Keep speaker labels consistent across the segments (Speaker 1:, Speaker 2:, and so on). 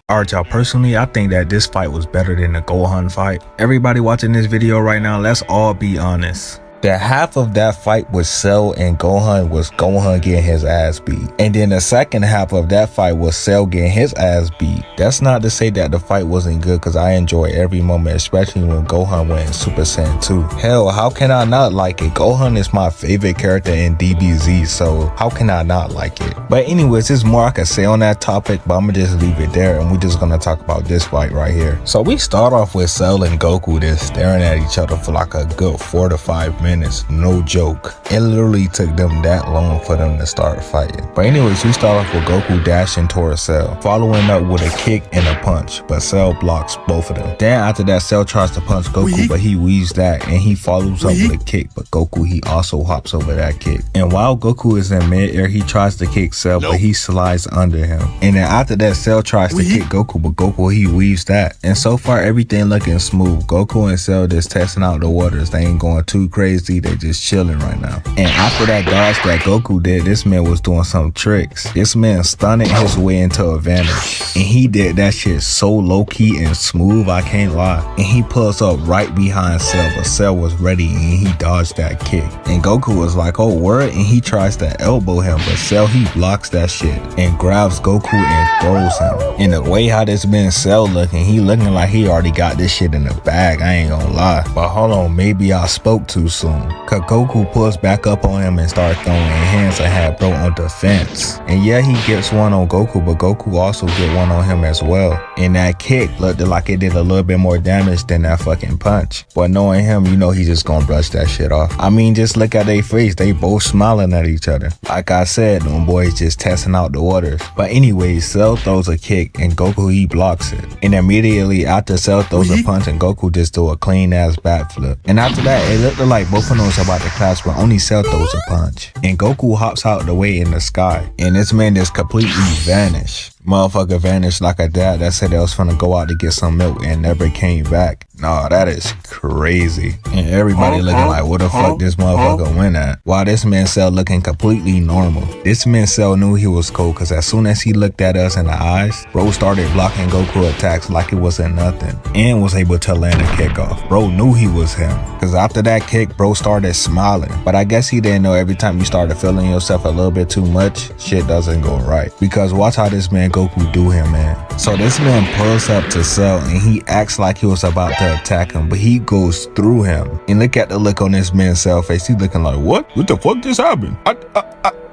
Speaker 1: Alright y'all, personally I think that this fight was better than the Gohan fight. Everybody watching this video right now, let's all be honest. The half of that fight with Cell and Gohan was Gohan getting his ass beat. And then the second half of that fight was Cell getting his ass beat. That's not to say that the fight wasn't good, because I enjoy every moment, especially when Gohan went in Super Saiyan 2. Hell, how can I not like it? Gohan is my favorite character in DBZ, so how can I not like it? But anyways, there's more I could say on that topic, but I'm gonna just leave it there and we're just gonna talk about this fight right here. So we start off with Cell and Goku just staring at each other for like a good 4 to 5 minutes. No joke. It literally took them that long for them to start fighting. But anyways, we start off with Goku dashing towards Cell, following up with a kick and a punch, but Cell blocks both of them. Then after that, Cell tries to punch Goku, but he weaves that and he follows up with a kick, but Goku, he also hops over that kick. And while Goku is in midair, he tries to kick Cell, but he slides under him. And then after that, Cell tries to kick Goku, but Goku, he weaves that. And so far, everything looking smooth. Goku and Cell just testing out the waters. They ain't going too crazy. They just chilling right now. And after that dodge that Goku did, this man was doing some tricks. This man stunning his way into advantage. And he did that shit so low-key and smooth, I can't lie. And he pulls up right behind Cell, but Cell was ready and he dodged that kick. And Goku was like, oh word, and he tries to elbow him, but Cell, he blocks that shit and grabs Goku and throws him. And the way how this man Cell looking, he looking like he already got this shit in the bag, I ain't gonna lie. But hold on, maybe I spoke too soon. Cause Goku pulls back up on him and starts throwing hands and had bro on defense. And yeah, he gets one on Goku, but Goku also get one on him as well. And that kick looked like it did a little bit more damage than that fucking punch. But knowing him, you know he just gonna brush that shit off. I mean, just look at their face. They both smiling at each other. Like I said, them boys just testing out the waters. But anyways, Cell throws a kick and Goku, he blocks it. And immediately after Cell throws a punch and Goku just do a clean ass backflip. And after that, it looked like both of them was about to clash, but only Cell throws a punch. And Goku hops out the way in the sky. And this man just completely vanished. Motherfucker vanished like a dad that said they was finna go out to get some milk and never came back. Nah, that is crazy. And everybody looking like, what the fuck this motherfucker went at? While this man Cell looking completely normal. This man Cell knew he was cold, cause as soon as he looked at us in the eyes, bro started blocking Goku attacks like it wasn't nothing. And was able to land a kick off. Bro knew he was him. Cause after that kick, bro started smiling. But I guess he didn't know every time you started feeling yourself a little bit too much, shit doesn't go right. Because watch how this man Goku do him, man. So this man pulls up to Cell and he acts like he was about to attack him, but he goes through him. And look at the look on this man's Cell face. He looking like, what the fuck just happened?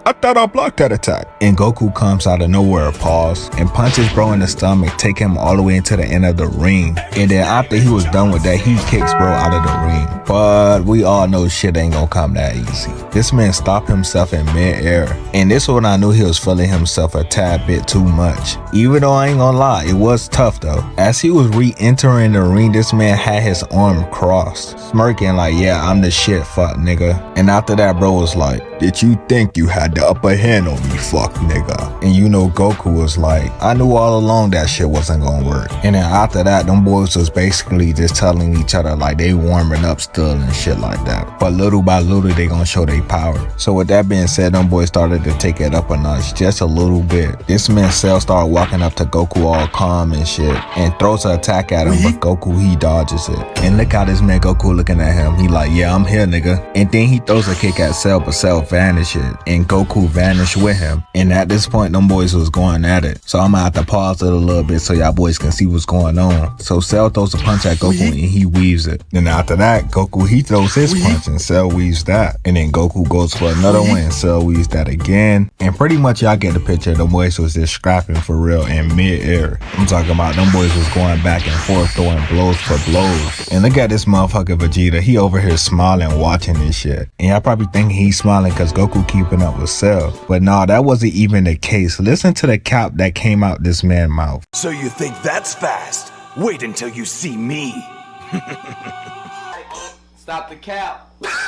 Speaker 1: I thought I blocked that attack. And Goku comes out of nowhere, pause, and punches bro in the stomach, take him all the way into the end of the ring. And then after he was done with that, he kicks bro out of the ring. But we all know shit ain't gonna come that easy. This man stopped himself in mid-air. And this one I knew he was feeling himself a tad bit too much. Even though I ain't gonna lie, it was tough though. As he was re-entering the ring, this man had his arm crossed, smirking like, yeah, I'm the shit, fuck nigga. And after that, bro was like, did you think you had the upper hand on me, fuck nigga? And you know Goku was like, I knew all along that shit wasn't gonna work. And then after that, them boys was basically just telling each other like they warming up still and shit like that. But little by little, they gonna show their power. So with that being said, them boys started to take it up a notch just a little bit. This man Cell started walking up to Goku all calm and shit and throws an attack at him, but Goku, he dodges it. And look how this man Goku looking at him. He like, yeah, I'm here, nigga. And then he throws a kick at Cell, but Cell vanishes and Goku vanished with him. And at this point, them boys was going at it. So I'm gonna have to pause it a little bit so y'all boys can see what's going on. So Cell throws a punch at Goku and he weaves it. Then after that, Goku, he throws his punch and Cell weaves that. And then Goku goes for another one and Cell weaves that again. And pretty much y'all get the picture. Them boys was just scrapping for real in mid-air. I'm talking about them boys was going back and forth throwing blows for blows. And look at this motherfucker Vegeta. He over here smiling watching this shit. And y'all probably think he's smiling because Goku keeping up with Cell. But nah, that wasn't even the case. Listen to the cap that came out this man's mouth.
Speaker 2: So you think that's fast? Wait until you see me.
Speaker 3: Stop the cap. Stop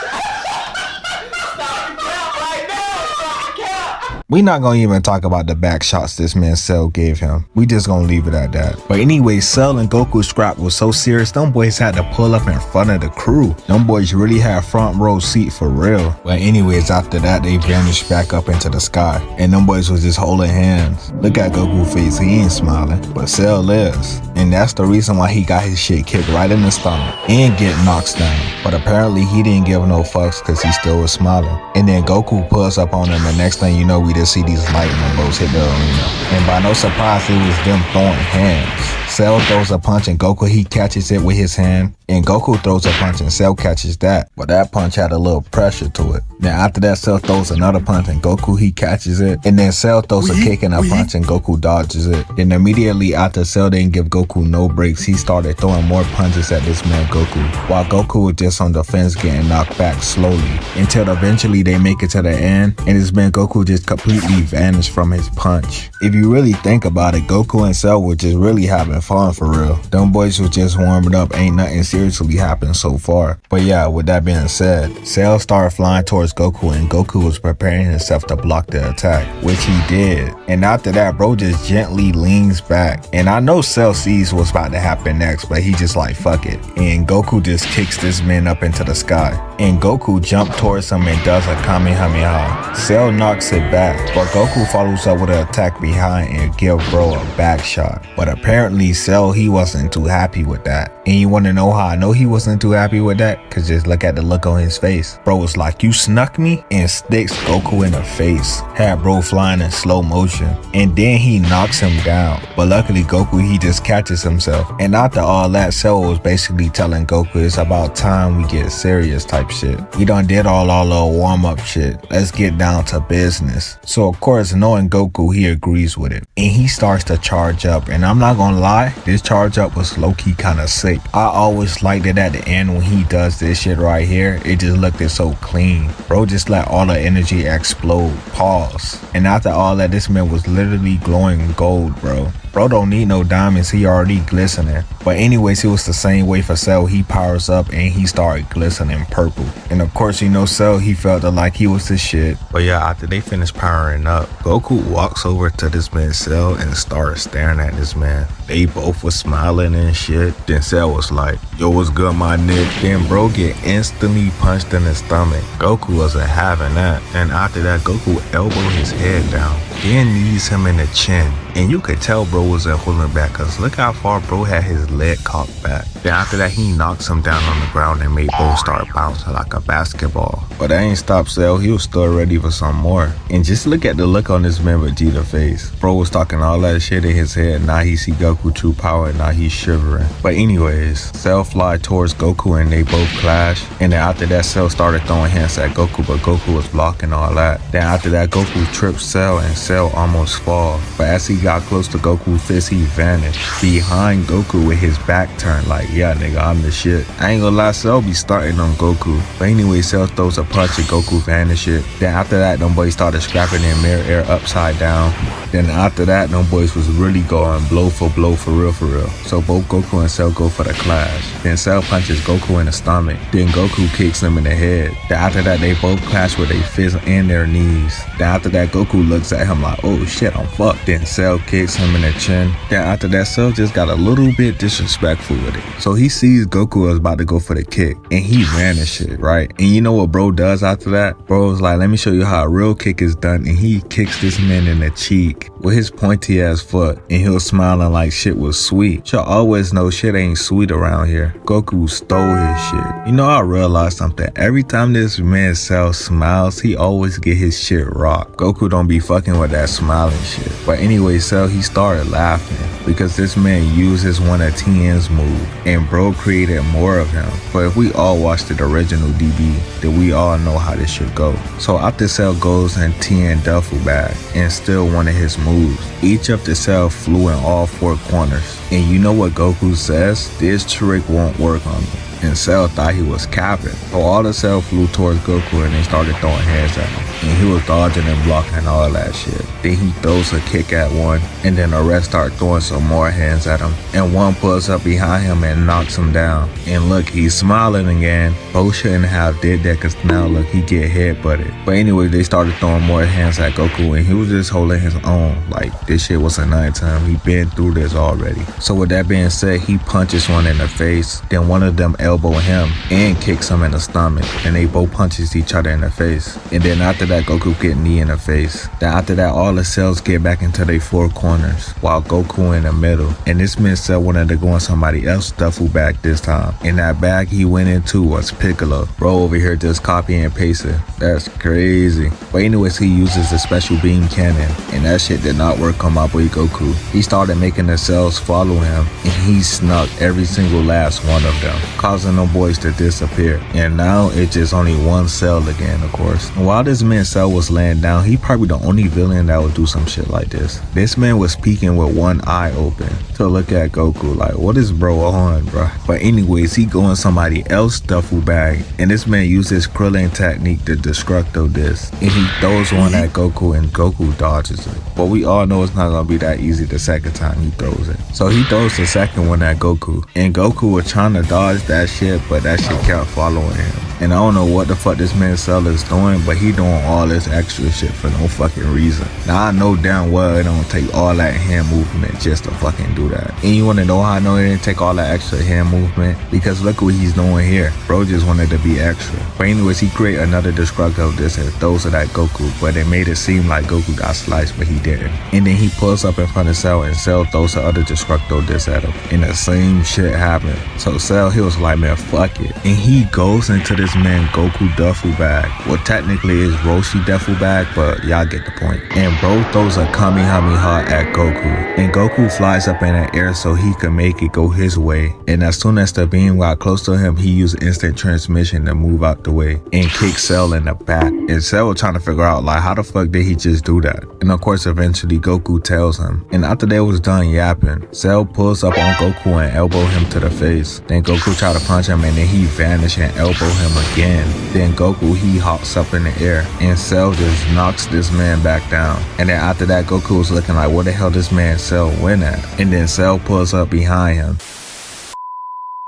Speaker 3: the cap right now. Stop the cap.
Speaker 1: We not gonna even talk about the back shots this man Cell gave him. We just gonna leave it at that. But anyway, Cell and Goku's scrap was so serious, them boys had to pull up in front of the crew. Them boys really had front row seat for real. But anyways, after that, they vanished back up into the sky. And them boys was just holding hands. Look at Goku's face, he ain't smiling. But Cell is. And that's the reason why he got his shit kicked right in the stomach and get knocked down. But apparently he didn't give no fucks because he still was smiling. And then Goku pulls up on him, and next thing you know, we just see these lightning bolts hit the arena. And by no surprise, it was them throwing hands. Cell throws a punch and Goku, he catches it with his hand. And Goku throws a punch and Cell catches that. But that punch had a little pressure to it. Then after that, Cell throws another punch and Goku, he catches it. And then Cell throws a kick and a punch and Goku dodges it. Then immediately after Cell didn't give Goku no breaks, he started throwing more punches at this man Goku. While Goku was just on the fence getting knocked back slowly. Until eventually they make it to the end and this man Goku just completely vanished from his punch. If you really think about it, Goku and Cell were just really having fun for real. Them boys was just warming up, ain't nothing seriously happened so far. But yeah, with that being said, Cell started flying towards Goku and Goku was preparing himself to block the attack, which he did. And after that, bro just gently leans back. And I know Cell sees what's about to happen next, but he just like, fuck it. And Goku just kicks this man up into the sky. And Goku jumped towards him and does a Kamehameha. Cell knocks it back, but Goku follows up with an attack behind and give bro a back shot. But apparently Cell, he wasn't too happy with that. And you wanna know how I know he wasn't too happy with that? Cause just look at the look on his face. Bro was like, you snuck me? And sticks Goku in the face. Had bro flying in slow motion. And then he knocks him down. But luckily Goku, he just catches himself. And after all that, Cell was basically telling Goku it's about time we get serious type shit. We done did all our little warm up shit. Let's get down to business. So of course, knowing Goku, he agrees with it. And he starts to charge up. And I'm not gonna lie, this charge up was low-key kinda sick. I always liked it at the end when he does this shit right here. It just looked so clean. Bro just let all the energy explode. Pause. And after all that, this man was literally glowing gold, bro. Bro don't need no diamonds, he already glistening. But anyways, it was the same way for Cell. He powers up and he started glistening purple. And of course, you know, Cell, he felt like he was the shit. But yeah, after they finished powering up, Goku walks over to this man Cell and started staring at this man. They both was smiling and shit. Then Cell was like, yo, what's good, my nigga? Then bro get instantly punched in the stomach. Goku wasn't having that. And after that, Goku elbowed his head down, then knees him in the chin. And you could tell bro wasn't holding back, cause look how far bro had his leg cocked back. Then after that, he knocks him down on the ground and made bro start bouncing like a basketball. But that ain't stopped Cell, he was still ready for some more. And just look at the look on this man Vegeta face. Bro was talking all that shit in his head, now he see Goku true power and now he's shivering. But anyways, Cell fly towards Goku and they both clash. And then after that, Cell started throwing hands at Goku, but Goku was blocking all that. Then after that, Goku trips Cell and Cell almost fall. But as he got close to Goku's fist, he vanished behind Goku with his back turned like, yeah nigga, I'm the shit. I ain't gonna lie, Cell be starting on Goku. But anyway, Cell throws a punch and Goku vanishes. Then after that, them boys started scrapping in mirror air upside down. Then after that, them boys was really going blow for real for real. So both Goku and Cell go for the clash. Then Cell punches Goku in the stomach. Then Goku kicks him in the head. Then after that, they both clash with their fists and their knees. Then after that, Goku looks at him like, oh shit, I'm fucked. Then Cell kicks him in the chin. Then after that, Cell just got a little bit disrespectful with it. So he sees Goku was about to go for the kick and he vanishes, right? And you know what bro does after that? Bro's like, let me show you how a real kick is done. And he kicks this man in the cheek with his pointy ass foot. And he was smiling like shit was sweet. Y'all always know shit ain't sweet around here. Goku stole his shit. You know, I realized something. Every time this man Cell smiles, he always get his shit rocked. Goku don't be fucking with that smiling shit. But anyway, Cell, he started laughing because this man uses one of Tien's move and bro created more of him. But if we all watched the original DB, then we all know how this should go. So after Cell goes in Tien duffel bag and still one of his moves, each of the Cell flew in all four corners. And you know what Goku says? This trick won't work on me. And Cell thought he was capping. So all the Cell flew towards Goku and they started throwing hands at him. and he was dodging and blocking and all that shit. Then he throws a kick at one, and then the rest start throwing some more hands at him, and one pulls up behind him and knocks him down. And look, he's smiling again. Bro shouldn't have did that, cause now look, he get headbutted. But anyway, they started throwing more hands at Goku, and he was just holding his own. Like, this shit was a nighttime. He been through this already. So with that being said, he punches one in the face, then one of them elbow him and kicks him in the stomach, and they both punches each other in the face. And then after that, Goku get knee in the face. Then after that, all the cells get back into their four corners, while Goku in the middle. And this man Cell wanted to go in somebody else's duffel bag this time. And that bag he went into was Piccolo. Bro over here just copy and pasting. That's crazy. But anyways, he uses the special beam cannon, and that shit did not work on my boy Goku. He started making the cells follow him, and he snuck every single last one of them, causing them boys to disappear. And now it's just only one Cell again, of course. And while this man Cell was laying down, he probably the only villain that would do some shit like this. This man was peeking with one eye open to look at Goku like, what is bro on, bro? But anyways, he go in somebody else's duffel bag, and this man used his Krillin technique to destructo this, and he throws one at Goku, and Goku dodges it. But we all know it's not gonna be that easy the second time he throws it. So he throws the second one at Goku, and Goku was trying to dodge that shit, but that shit kept following him. And I don't know what the fuck this man Cell is doing, but he doing all this extra shit for no fucking reason. Now I know damn well it don't take all that hand movement just to fucking do that. And you wanna know how I know it didn't take all that extra hand movement? Because look what he's doing here. Bro just wanted to be extra. But anyways, he create another destructo of this and throws it at Goku, but it made it seem like Goku got sliced, but he didn't. And then he pulls up in front of Cell, and Cell throws the other destructo this at him, and the same shit happened. So Cell, he was like, man, fuck it. And he goes into this man Goku duffel bag. Well, technically it's Roshi duffel bag, but y'all get the point. And bro throws a Kamehameha at Goku, and Goku flies up in the air so he could make it go his way. And as soon as the beam got close to him, he used instant transmission to move out the way and kick Cell in the back. And Cell was trying to figure out like, how the fuck did he just do that? And of course, eventually Goku tells him. And after they was done yapping, Cell pulls up on Goku and elbow him to the face. Then Goku try to punch him, and then he vanish and elbow him again. Then Goku, he hops up in the air, and Cell just knocks this man back down. And then after that, Goku was looking like, where the hell this man Cell went at? And then Cell pulls up behind him.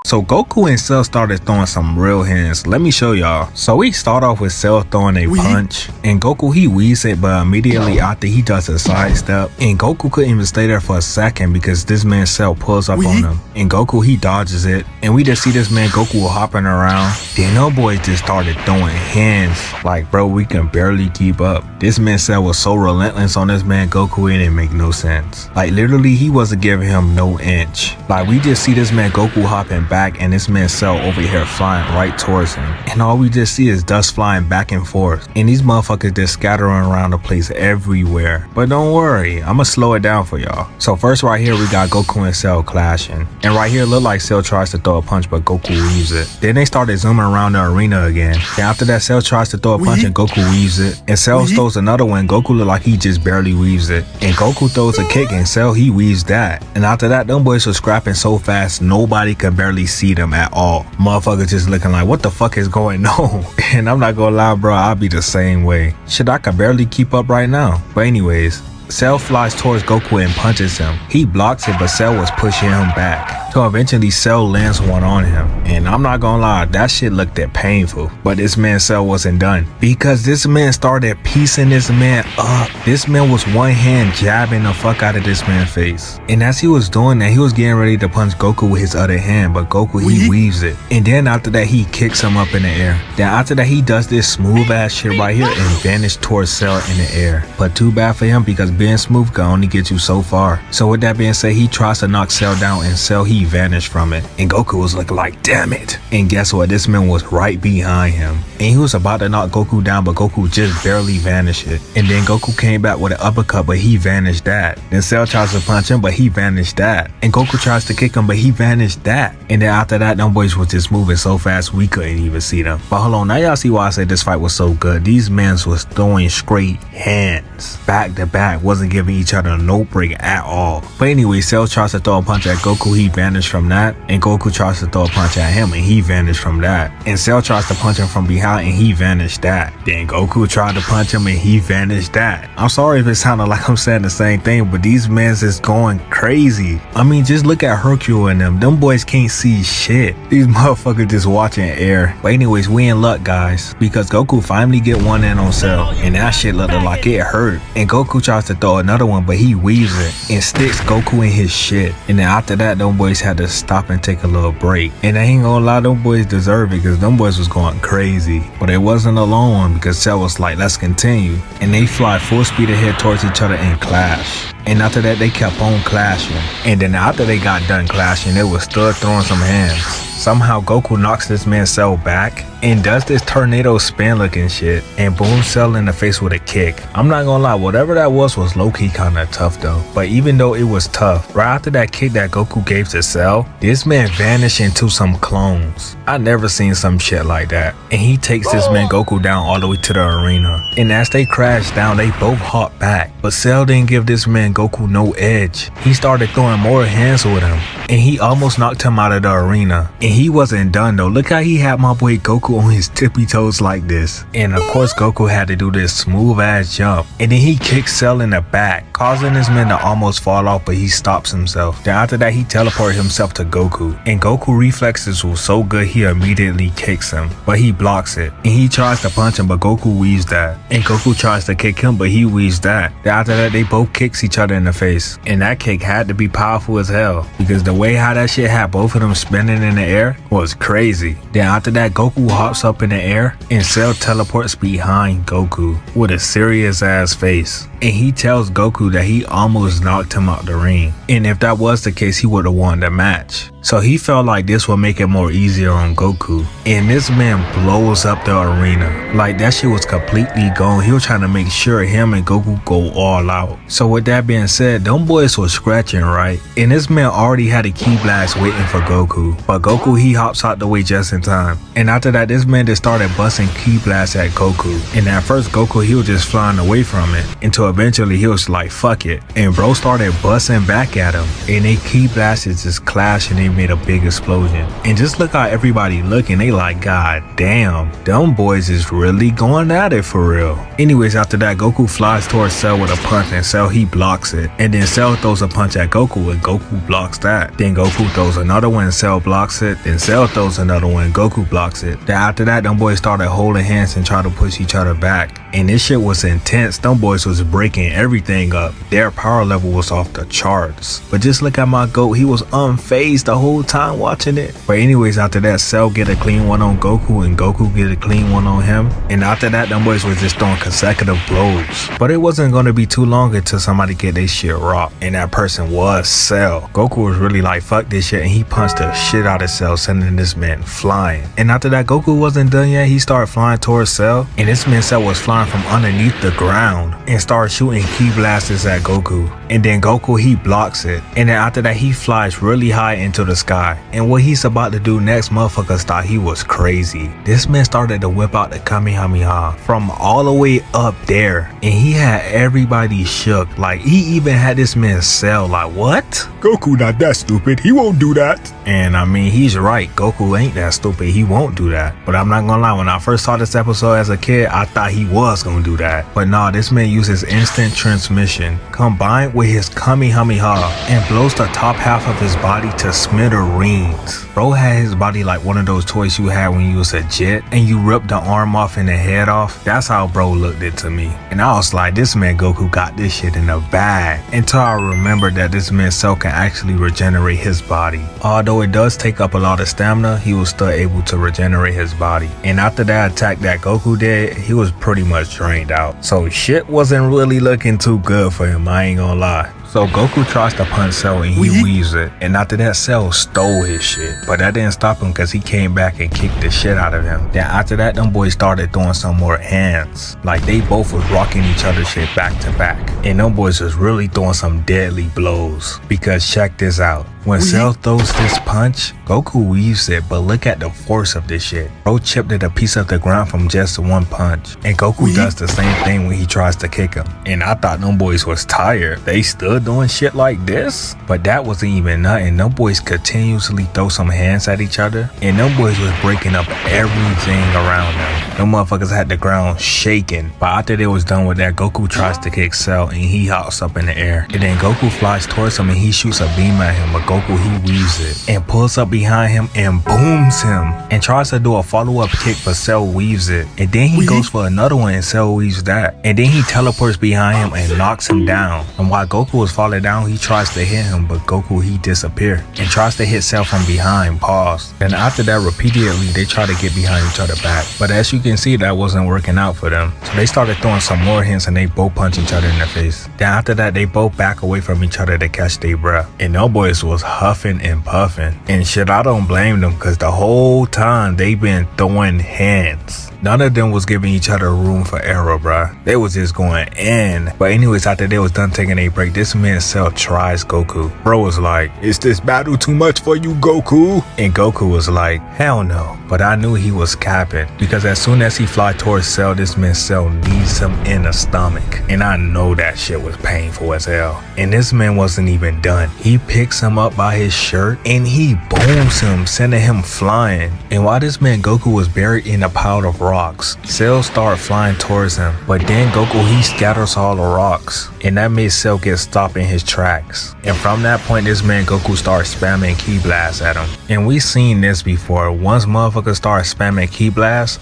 Speaker 1: So Goku and Cell started throwing some real hands. Let me show y'all. So we start off with Cell throwing a punch, and Goku he weaves it, but immediately after he does a sidestep, and Goku couldn't even stay there for a second because this man Cell pulls up on him, and Goku he dodges it, and we just see this man Goku hopping around. Then no boy just started throwing hands like, bro, we can barely keep up. This man Cell was so relentless on this man Goku, it didn't make no sense. Like literally he wasn't giving him no inch. Like we just see this man Goku hopping back, and this man Cell over here flying right towards him, and all we just see is dust flying back and forth, and these motherfuckers just scattering around the place everywhere. But don't worry, I'ma slow it down for y'all. So first right here we got Goku and Cell clashing, and right here look like Cell tries to throw a punch, but Goku weaves it. Then they started zooming around the arena again. Then after that, Cell tries to throw a punch, and Goku weaves it, and Cell throws another one. Goku look like he just barely weaves it, and Goku throws a kick, and Cell he weaves that. And after that, them boys were scrapping so fast nobody could barely see them at all. Motherfuckers just looking like, what the fuck is going on? And I'm not gonna lie, bro, I'll be the same way. Shit, I can barely keep up right now. But anyways, Cell flies towards Goku and punches him. He blocks it, but Cell was pushing him back. So eventually Cell lands one on him. And I'm not gonna lie, that shit looked painful. But this man Cell wasn't done, because this man started piecing this man up. This man was one hand jabbing the fuck out of this man's face. And as he was doing that, he was getting ready to punch Goku with his other hand, but Goku he weaves it. And then after that, he kicks him up in the air. Then after that, he does this smooth ass shit right here and vanishes towards Cell in the air. But too bad for him, because being smooth can only get you so far. So with that being said, he tries to knock Cell down, and Cell he vanished from it. And Goku was looking like, damn it. And guess what? This man was right behind him, and he was about to knock Goku down, but Goku just barely vanished it. And then Goku came back with an uppercut, but he vanished that. Then Cell tries to punch him, but he vanished that. And Goku tries to kick him, but he vanished that. And then after that, them boys was just moving so fast we couldn't even see them. But hold on, now y'all see why I said this fight was so good. These men was throwing straight hands back to back. wasn't giving each other no break at all. But anyway, Cell tries to throw a punch at Goku, he vanished from that. And Goku tries to throw a punch at him and he vanished from that. And Cell tries to punch him from behind and he vanished that. Then Goku tried to punch him and he vanished that. I'm sorry if it sounded like I'm saying the same thing, but these men is going crazy. I mean, just look at Hercule and them boys can't see shit. These motherfuckers just watching air. But anyways, we in luck, guys, because Goku finally get one in on Cell, and that shit looked like it hurt. And Goku tries to throw another one, but he weaves it and sticks Goku in his shit. And then after that, them boys had to stop and take a little break. And I ain't gonna lie, them boys deserve it because them boys was going crazy. But it wasn't a long one because Cell was like, let's continue. And they fly full speed ahead towards each other and clash. And after that, they kept on clashing. And then after they got done clashing, they was still throwing some hands. Somehow Goku knocks this man Cell back and does this tornado spin looking shit and booms Cell in the face with a kick. I'm not gonna lie, whatever that was low-key kinda tough though. But even though it was tough, right after that kick that Goku gave to Cell, this man vanished into some clones. I never seen some shit like that. And he takes this man Goku down all the way to the arena. And as they crash down, they both hop back. But Cell didn't give this man Goku no edge. He started throwing more hands with him. And he almost knocked him out of the arena. And he wasn't done though. Look how he had my boy Goku on his tippy toes like this. And of course Goku had to do this smooth ass jump. And then he kicks Cell in the back, causing this man to almost fall off, but he stops himself. Then after that he teleported himself to Goku. And Goku reflexes was so good he immediately kicks him. But he blocks it. And he tries to punch him, but Goku weaves that. And Goku tries to kick him, but he weaves that. Then after that they both kicks each other in the face. And that kick had to be powerful as hell. Because the way how that shit had both of them spinning in the air was crazy. Then after that Goku hops up in the air and Cell teleports behind Goku with a serious ass face. And he tells Goku that he almost knocked him out the ring. And if that was the case, he would have won the match. So he felt like this would make it more easier on Goku. And this man blows up the arena. Like that shit was completely gone. He was trying to make sure him and Goku go all out. So with that being said, them boys was scratching, right? And this man already had a ki blast waiting for Goku. But Goku, he hops out the way just in time. And after that, this man just started busting ki blasts at Goku. And at first Goku, he was just flying away from it. Until eventually he was like, fuck it. And bro started busting back at him. And they ki blasts just clashed and they made a big explosion. And just look how everybody looking, they like, god damn, them boys is really going at it for real. Anyways, after that Goku flies towards Cell with a punch and Cell he blocks it. And then Cell throws a punch at Goku and Goku blocks that. Then Goku throws another one and Cell blocks it. Then Cell throws another one and Goku blocks it. Then after that them boys started holding hands and trying to push each other back. And this shit was intense. Them boys was breaking everything up. Their power level was off the charts. But just look at my GOAT, he was unfazed the whole time watching it. But anyways, after that Cell get a clean one on Goku and Goku get a clean one on him. And after that them boys was just throwing consecutive blows. But it wasn't gonna be too long until somebody get their shit rocked. And that person was Cell. Goku was really like, fuck this shit, and he punched the shit out of Cell, sending this man flying. And after that Goku wasn't done yet, he started flying towards Cell. And this man Cell was flying from underneath the ground and started shooting ki blasters at Goku. And then Goku, he blocks it. And then after that he flies really high into the sky. And what he's about to do next, motherfuckers thought he was crazy. This man started to whip out the Kamehameha from all the way up there. And he had everybody shook. Like he even had this man Cell like, what? Goku not that stupid, he won't do that. And I mean, he's right, Goku ain't that stupid, he won't do that. But I'm not gonna lie, when I first saw this episode as a kid, I thought he was gonna do that. But nah, this man uses instant transmission combined with his Kamehameha and blows the top half of his body to smithereens. Bro had his body like one of those toys you had when you was a jet and you ripped the arm off and the head off. That's how bro looked it to me. And I was like, this man Goku got this shit in the bag. Until I remembered that this man Cell can actually regenerate his body. Although it does take up a lot of stamina, he was still able to regenerate his body. And after that attack that Goku did, he was pretty much drained out. So shit wasn't really looking too good for him, I ain't gonna lie. So Goku tries to punch Cell and he weaves it, and after that Cell stole his shit, but that didn't stop him because he came back and kicked the shit out of him. Then after that, them boys started throwing some more hands, like they both was rocking each other's shit back to back, and them boys was really throwing some deadly blows. Because check this out, when Cell throws this punch, Goku weaves it, but look at the force of this shit. Bro chipped it a piece of the ground from just one punch, and Goku does the same thing when he tries to kick him. And I thought them boys was tired. They still doing shit like this? But that wasn't even nothing. Them boys continuously throw some hands at each other, and them boys was breaking up everything around them. Them motherfuckers had the ground shaking. But after they was done with that, Goku tries to kick Cell and he hops up in the air. And then Goku flies towards him and he shoots a beam at him, but Goku, he weaves it and pulls up behind him and booms him and tries to do a follow-up kick, but Cell weaves it. And then he goes for another one and Cell weaves that. And then he teleports behind him and knocks him down. And while Goku was falling down, he tries to hit him, but Goku, he disappeared and tries to hit Cell from behind. Pause. Then after that, repeatedly they try to get behind each other back, but as you can see, that wasn't working out for them. So they started throwing some more hints and they both punch each other in the face. Then after that, they both back away from each other to catch their breath. And them boys was huffing and puffing. And shit, I don't blame them, because the whole time they been throwing hands. None of them was giving each other room for error, bruh. They was just going in. But anyways, after they was done taking a break, this man Cell tries Goku. Bro was like, "Is this battle too much for you, Goku?" And Goku was like, "Hell no." But I knew he was capping, because as soon as he fly towards Cell, this man Cell knees him in the stomach. And I know that shit was painful as hell. And this man wasn't even done. He picks him up by his shirt and he booms him, sending him flying. And while this man Goku was buried in a pile of rocks, Cell started flying towards him. But then Goku, he scatters all the rocks, and that made Cell get stopped in his tracks. And from that point, this man Goku started spamming ki blasts at him. And we seen this before. Once motherfuckers start spamming ki blasts,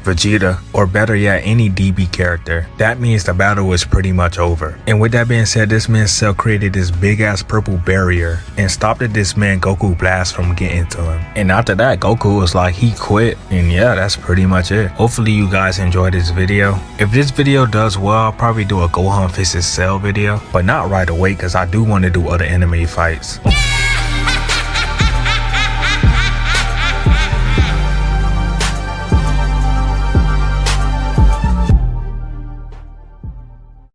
Speaker 1: Vegeta, or better yet, any DB character, that means the battle is pretty much over. And with that being said, this man Cell created this big ass purple barrier and stopped this man Goku blast from getting to him. And after that, Goku was like, he quit. And yeah, that's pretty much it. Hopefully you guys enjoyed this video. If this video does well, I'll probably do a Gohan vs Cell video, but not right away, because I do want to do other anime fights.